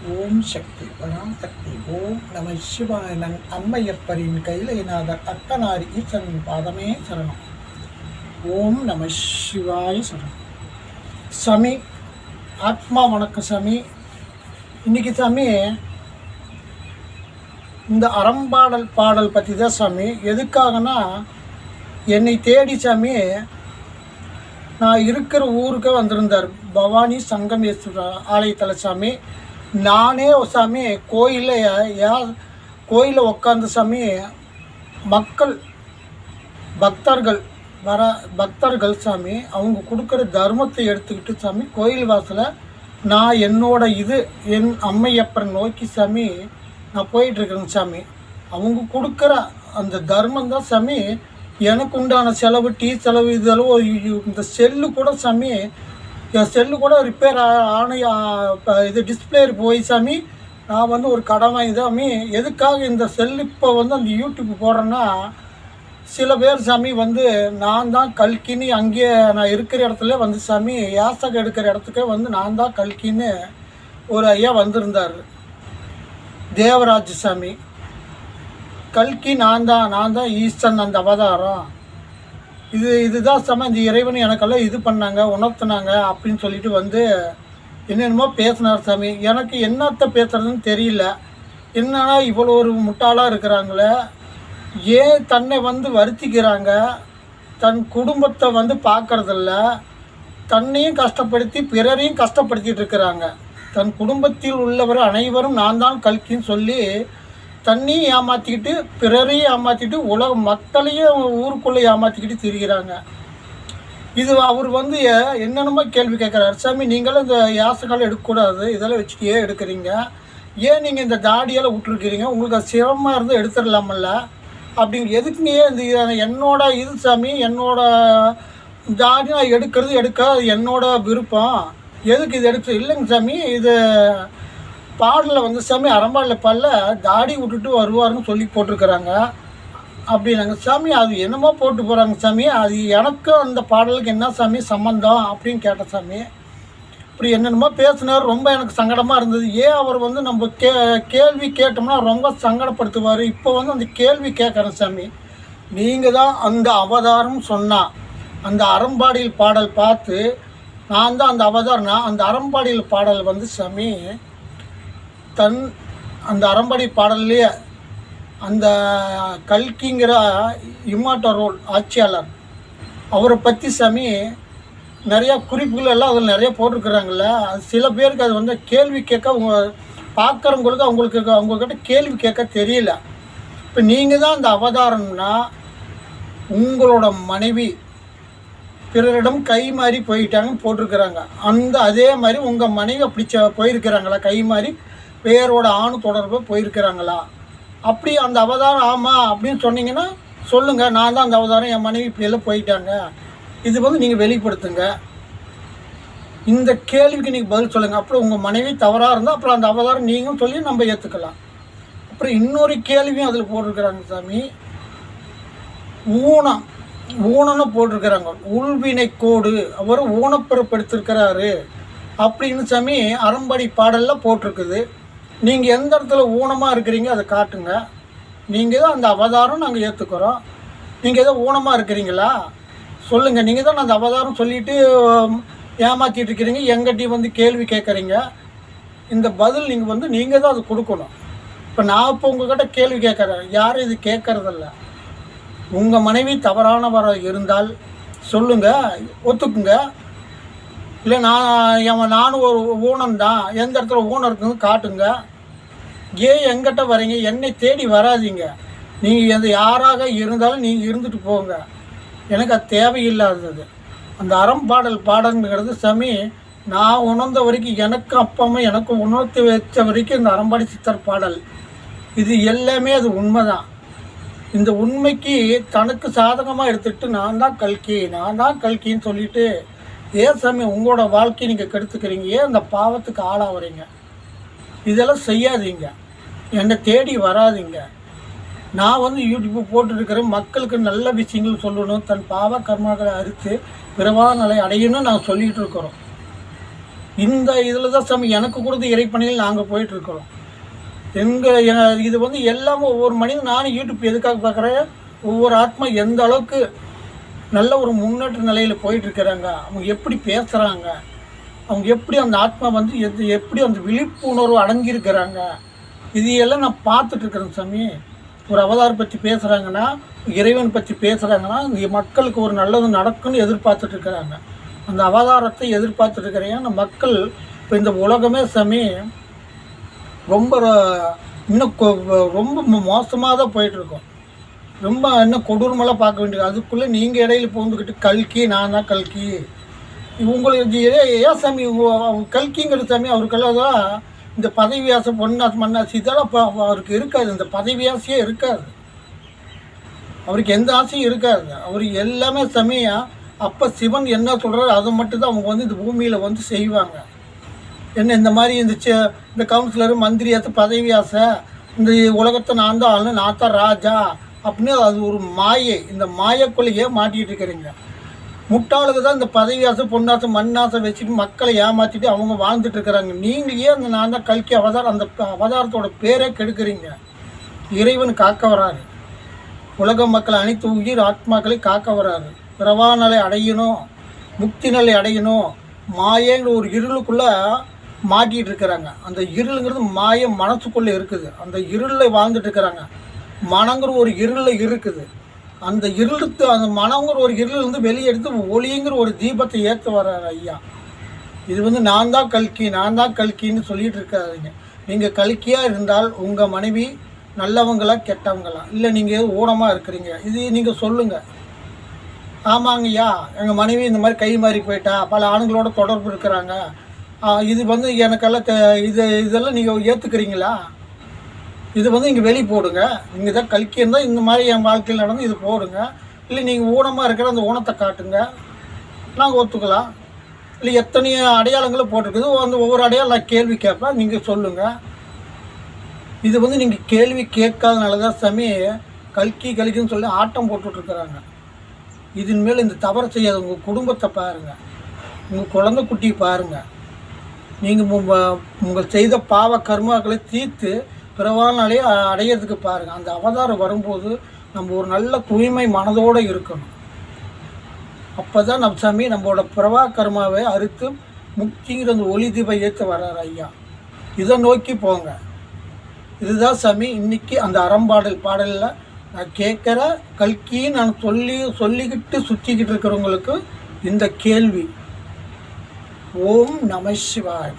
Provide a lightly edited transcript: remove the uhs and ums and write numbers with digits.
ஓம் சக்தி பராசக்தி ஓம் நம சிவாயனன் அம்மையப்பரின் கைலைநாதர் அத்தனாரி ஈசன் பாதமே சரணம். ஓம் நம சிவாய சரணம். சாமி ஆத்மா வணக்கம் சாமி. இன்னைக்கு சாமி இந்த பாடல் பற்றி தான் சாமி. எதுக்காகனா என்னை தேடி சாமி நான் இருக்கிற ஊருக்கு வந்திருந்தார் பவானி சங்கமேஸ்வரர் ஆலயத்தில் சாமி. நானே சாமி கோயிலில் உட்காந்து சாமி பக்தர்கள் சாமி அவங்க கொடுக்குற தர்மத்தை எடுத்துக்கிட்டு சாமி கோயில் வாசலில் நான் என் அம்மையப்பரை நோக்கி சாமி நான் போயிட்டுருக்கிறேங்க சாமி. அவங்க கொடுக்குற அந்த தர்மம் தான் சாமி எனக்கு உண்டான செலவு, டீ செலவு, இதெல்லாம் இந்த செல்லு கூட சாமி, என் செல்லு கூட ரிப்பேர் இது டிஸ்பிளே போய் சாமி நான் ஒரு கடன் வாங்கி சாமி. எதுக்காக இந்த செல்லு இப்போ அந்த யூடியூப் போடுறேன்னா, சில பேர் சாமி நான் தான் கல்கின்னு அங்கேயே நான் இருக்கிற இடத்துல சாமி யாசகம் எடுக்கிற இடத்துக்கே நான் தான் கல்கின்னு ஒரு ஐயா வந்திருந்தார், தேவராஜ் சாமி. கல்கி நான் தான் ஈஸ்வரன், அந்த அவதாரம் இதுதான் சாமி. இந்த இறைவன் எனக்கெல்லாம் இது பண்ணாங்க, உணர்த்தினாங்க அப்படின்னு சொல்லிட்டு என்னென்னமோ பேசினார் சாமி. எனக்கு என்னத்தை பேசுறதுன்னு தெரியல. என்னன்னா இவ்வளோ ஒரு முட்டாளாக இருக்கிறாங்களே, ஏன் தன்னை வருத்திக்கிறாங்க, தன் குடும்பத்தை பார்க்கறதில்ல, தன்னையும் கஷ்டப்படுத்தி பிறரையும் கஷ்டப்படுத்திட்டு இருக்கிறாங்க. தன் குடும்பத்தில் உள்ளவர் அனைவரும் நான் தான் கல்கின்னு சொல்லி தண்ணியும் ஏமாற்றிக்கிட்டு பிறரையும் ஏமாற்றிட்டு உலக மக்களையும் ஊருக்குள்ளே ஏமாற்றிக்கிட்டு திரிகிறாங்க. இது அவர் என்னென்னமோ கேள்வி கேட்குறாரு சாமி. நீங்களும் இந்த யாசகாலம் எடுக்கக்கூடாது, இதெல்லாம் வச்சுட்டு ஏன் எடுக்கிறீங்க, ஏன் நீங்கள் இந்த தாடியெல்லாம் விட்டுருக்கிறீங்க, உங்களுக்கு அது சிரமமாக இருந்து எடுத்துடலாமல்ல அப்படிங்க. எதுக்குங்க இந்த என்னோட இது சாமி, என்னோட தாடி நான் எடுக்க என்னோட விருப்பம், எதுக்கு இது எடுத்து இல்லைங்க சாமி. இது பாடலில் சாமி அரம்பாடில் தாடி விட்டுட்டு வருவார்னு சொல்லி போட்டிருக்கிறாங்க அப்படின்னாங்க சாமி. அது என்னமோ போட்டு போகிறாங்க சாமி, அது எனக்கும் அந்த பாடலுக்கு என்ன சாமி சம்மந்தம் அப்படின்னு கேட்டேன் சாமி. இப்படி என்னென்னமோ பேசினார். ரொம்ப எனக்கு சங்கடமாக இருந்தது. ஏன் அவர் நம்ம கேள்வி கேட்டோம்னா ரொம்ப சங்கடப்படுத்துவார். இப்போ அந்த கேள்வி கேட்குறேன் சாமி. நீங்கள் தான் அந்த அவதாரம் சொன்னால் அந்த அறம்பாடியில் பாடல் பார்த்து நான் தான் அந்த அவதாரம்னா அந்த அறம்பாடியில் பாடல் சாமி அந்த அறம்பாடி பாடல்லையே அந்த கல்கிங்கிற இம்மார்டல் ரோல் ஆட்சியாளர் அவரை பற்றி சாமி நிறையா குறிப்புகள் எல்லாம் அதில் நிறைய போட்டிருக்கிறாங்கல்ல. அது சில பேருக்கு அது கேள்வி கேட்க பார்க்குறவங்களுக்கு அவங்கக்கிட்ட கேள்வி கேட்க தெரியல. இப்போ நீங்கள் தான் அந்த அவதாரம்னா உங்களோட மனைவி பிறரிடம் கை மாறி போயிட்டாங்கன்னு போட்டிருக்கிறாங்க. அதே மாதிரி உங்கள் மனைவி அப்படி போயிருக்கிறாங்களா, கை மாறி பேரோட ஆணு தொடர்பு போயிருக்கிறாங்களா? அப்படி அந்த அவதாரம் ஆமாம் அப்படின்னு சொன்னீங்கன்னா சொல்லுங்கள், நான் தான் அந்த அவதாரம், என் மனைவி இப்படியெல்லாம் போயிட்டாங்க, இது நீங்கள் வெளிப்படுத்துங்க. இந்த கேள்விக்கு நீங்கள் பதில் சொல்லுங்கள். அப்புறம் உங்கள் மனைவி தவறாக இருந்தால் அப்புறம் அந்த அவதாரம் நீங்களும் சொல்லி நம்ம ஏற்றுக்கலாம். அப்புறம் இன்னொரு கேள்வியும் அதில் போட்டிருக்கிறாங்க சாமி. ஊனம்னு போட்டிருக்கிறாங்க. உள்வினை கோடு அவர் ஊனப்பிறப்படுத்திருக்கிறாரு அப்படின்னு சாமி அறம்பாடி பாடலில் போட்டிருக்குது. நீங்கள் எந்த இடத்துல ஊனமாக இருக்கிறீங்க அதை காட்டுங்க. நீங்கள் தான் அந்த அவதாரம், நாங்கள் ஏற்றுக்கிறோம். நீங்கள் எதோ ஊனமாக இருக்கிறீங்களா சொல்லுங்கள். நீங்கள் தான் அந்த அவதாரம் சொல்லிவிட்டு ஏமாற்றிட்டு இருக்கிறீங்க, எங்கிட்டையும் கேள்வி கேட்குறீங்க. இந்த பதில் நீங்கள் தான் அது கொடுக்கணும். இப்போ நான் இப்போ உங்கள்கிட்ட கேள்வி கேட்குறேன், யாரும் இது கேட்குறதில்ல. உங்கள் மனைவி தவறானவராக இருந்தால் சொல்லுங்கள், ஒத்துக்குங்க. இல்லை நானும் ஒரு ஊனம்தான், எந்த இடத்துல ஊனம் இருக்குன்னு காட்டுங்க. ஏன் எங்கிட்ட வரீங்க, என்னை தேடி வராதிங்க. நீங்கள் யாராக இருந்தாலும் நீங்கள் இருந்துட்டு போங்க, எனக்கு அது தேவையில்லாதது. அந்த பாடல்ங்கிறது சாமி நான் உணர்ந்த வரைக்கும், எனக்கு அப்பா அம்மா எனக்கு உணர்த்தி வச்ச வரைக்கும் இந்த அறம்பாடி சித்தர் பாடல் இது எல்லாமே அது உண்மை தான். இந்த உண்மைக்கு தனக்கு சாதகமாக எடுத்துகிட்டு நான் தான் கல்கின்னு சொல்லிட்டு ஏன் சாமி உங்களோட வாழ்க்கையை நீங்கள் கெடுத்துக்கிறீங்க, ஏன் அந்த பாவத்துக்கு ஆளாகிறீங்க? இதெல்லாம் செய்யாதீங்க, என்னை தேடி வராதிங்க. நான் யூடியூப் போட்டுருக்கிற மக்களுக்கு நல்ல விஷயங்கள் சொல்லணும், தன் பாவ கர்மாக்களை அறுத்து பிறவாத நிலை அடையணும்னு நான் சொல்லிகிட்டு இருக்கிறோம். இந்த இதில் தான் சாமி எனக்கு கொடுத்த இறைப்பணியில் நாங்கள் போயிட்டுருக்கிறோம். இது வந்து எல்லாமே ஒவ்வொரு மனிதன் நானும் யூடியூப் எதுக்காக பார்க்குறேன், ஒவ்வொரு ஆத்மா எந்த அளவுக்கு நல்ல ஒரு முன்னேற்ற நிலையில் போயிட்டுருக்கிறாங்க, அவங்க எப்படி பேசுகிறாங்க, அவங்க எப்படி அந்த ஆத்மா வந்து எப்படி அந்த விழிப்புணர்வு அடங்கியிருக்கிறாங்க, இது எல்லாம் நான் பார்த்துட்ருக்குறேன் சாமி. ஒரு அவதார் பற்றி பேசுகிறாங்கன்னா, இறைவன் பற்றி பேசுகிறாங்கன்னா, இங்கே மக்களுக்கு ஒரு நல்லது நடக்குன்னு எதிர்பார்த்துட்ருக்குறாங்க. அந்த அவதாரத்தை எதிர்பார்த்துட்ருக்கிறேன். அந்த மக்கள் இப்போ இந்த உலகமே சாமி ரொம்ப இன்னும் ரொம்ப மோசமாக தான் போயிட்டுருக்கோம். ரொம்ப இன்னும் கொடூரமெல்லாம் பார்க்க வேண்டியது. அதுக்குள்ளே நீங்கள் இடையில பூந்துக்கிட்டு கல்கி, நான் தான் கல்கி, உங்களுக்கு ஏன் சாமி கல்கிங்கிற சாமி அவருக்கெல்லாம் தான் இந்த பதவி ஆசை, பொன்னாசை, மண்ணாசை இதெல்லாம் இப்போ அவருக்கு இருக்காது. இந்த பதவி ஆசையே இருக்காது, அவருக்கு எந்த ஆசையும் இருக்காது. அவர் எல்லாமே சமயம் அப்போ சிவன் என்ன சொல்கிறாரு அதை மட்டும்தான் அவங்க வந்து இந்த பூமியில் வந்து செய்வாங்க. என்ன இந்த மாதிரி இந்த கவுன்சிலர் மந்திரி ஆசை, பதவி ஆசை, இந்த உலகத்தை நான் தான் ஆளு, நான் தான் ராஜா அப்படின்னு அது ஒரு மாயை. இந்த மாயக்குள்ளேயே மாட்டிகிட்டு இருக்கிறீங்க. முட்டாளுக்கு தான் இந்த பதவி ஆசை, பொன்னாசை, மண்ணாசை வச்சுட்டு மக்களை ஏமாற்றிட்டு அவங்க வாழ்ந்துட்டு இருக்கிறாங்க. நீங்கள் ஏன் அந்த நான் தான் கல்கி அவதாரம் அந்த அவதாரத்தோட பேரே கெடுக்கிறீங்க? இறைவன் காக்க வராரு, உலக மக்கள் அனைத்து உயிர் ஆத்மாக்களை காக்க வராரு. பிறவா நிலை அடையணும், முக்தி நிலை அடையணும். மாயங்கிற ஒரு இருளுக்குள்ளே மாட்டிகிட்டு இருக்கிறாங்க. அந்த இருளுங்கிறது மாய மனசுக்குள்ளே இருக்குது. அந்த இருளில் வாழ்ந்துட்டு இருக்கிறாங்க. மனங்கிற ஒரு இருளில் இருக்குது. அந்த இருளுக்கு அந்த மனங்கிற ஒரு இருள் வந்து வெளியே எடுத்து ஒளிங்கிற ஒரு தீபத்தை ஏற்ற வர்றாரு ஐயா. இது வந்து நான் தான் கல்கி, நான் தான் கல்கின்னு சொல்லிகிட்டு இருக்காதீங்க. நீங்கள் கல்கியாக இருந்தால் உங்கள் மனைவி நல்லவங்களா கெட்டவங்களா, இல்லை நீங்கள் ஊனமாக இருக்கிறீங்க, இது நீங்கள் சொல்லுங்கள். ஆமாங்கய்யா, எங்கள் மனைவி இந்த மாதிரி கை மாறி போயிட்டா, பல ஆணுங்களோட தொடர்பு இருக்கிறாங்க, இது வந்து எனக்கெல்லாம் இதெல்லாம் நீங்கள் ஏற்றுக்கிறீங்களா? இது வந்து இங்கே வெளியே போடுங்க. நீங்கள் தான் கல்கி இருந்தால் இந்த மாதிரி என் வாழ்க்கையில் நடந்து இது போடுங்க. இல்லை நீங்கள் ஊனமாக இருக்கிற அந்த ஊனத்தை காட்டுங்க, நாங்கள் ஒத்துக்கலாம். இல்லை எத்தனையோ அடையாளங்களும் போட்டிருக்குது, அந்த ஒவ்வொரு அடையாளம் நான் கேள்வி கேட்பேன், நீங்கள் சொல்லுங்கள். இது வந்து நீங்கள் கேள்வி கேட்காதனால தான் சாமி கல்கின்னு சொல்லி ஆட்டம் போட்டுட்ருக்குறாங்க. இதன் மேல் இந்த தவறு செய்யாத உங்கள் குடும்பத்தை பாருங்கள், உங்கள் குழந்தை குட்டியை பாருங்கள். நீங்கள் உங்கள் செய்த பாவ கர்மாக்களை தீர்த்து பிறவானாலே அடையிறதுக்கு பாருங்கள். அந்த அவதாரம் வரும்போது நம்ம ஒரு நல்ல தூய்மை மனதோடு இருக்கணும். அப்போ தான் நம்ம சாமி நம்மளோட பிறவா கர்மாவை அறுத்து முக்திங்கிற அந்த ஒளி தீபை ஏற்ற வர்றார் ஐயா. இதை நோக்கி போங்க. இதுதான் சாமி இன்றைக்கி அந்த அறம்பாடல் பாடலில் நான் கேட்குற கல்கின்னு நான் சொல்லிக்கிட்டு சுற்றிக்கிட்டு இருக்கிறவங்களுக்கு இந்த கேள்வி. ஓம் நம சிவாய்.